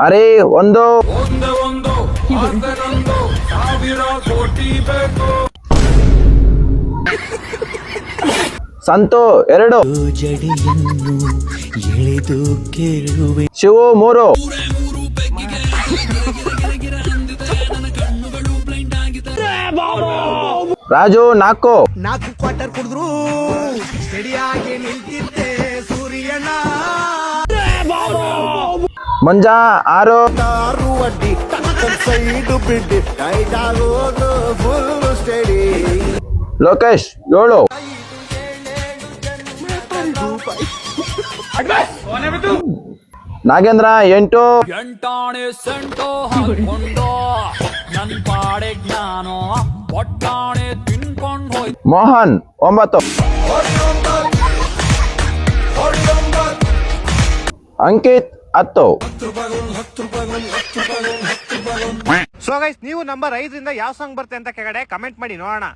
ಅರೆ ಒಂದು ಸಂತು 2 ಜಡಿಯನ್ನು ಎಳೆದು ಕೇಳುವೆ. ಶಿವು 3 ರಾಜು 4 4 ಕ್ವಾರ್ಟರ್ ಕುಡಿದ್ರು ಸ್ಟಡಿಯಾಗಿ ನಿಲ್ತಿದ್ದೆ ಸೂರ್ಯನ ಮಂಜಾ 6 ಅಡ್ಡಿ ಸೈಡು ಬಿಡ್ಡಿ ಕೈಡಾಗೋದು ಫುಲ್ ಸ್ಟಡಿ. ಲೋಕೇಶ್ 7 ನಾಗೇಂದ್ರ 8 ಎಂಟಾಣೆ ಸೆಂಟೋ ಹಾಕೊಂಡು ನನ್ ಪಾಡೆ ಜ್ಞಾನೋ ಒಟ್ಟಾಣೆ ತಿನ್ಕೊಂಡ್ ಹೋಯ್ತು. ಮೋಹನ್ 9 ಅಂಕಿತ್ 10 ಸೊ ಗೈಸ್, ನೀವು ನಂಬರ್ 5 ರಿಂದ ಯಾವ ಸಾಂಗ್ ಬರುತ್ತೆ ಅಂತ ಕೆಳಗಡೆ ಕಮೆಂಟ್ ಮಾಡಿ ನೋಡೋಣ.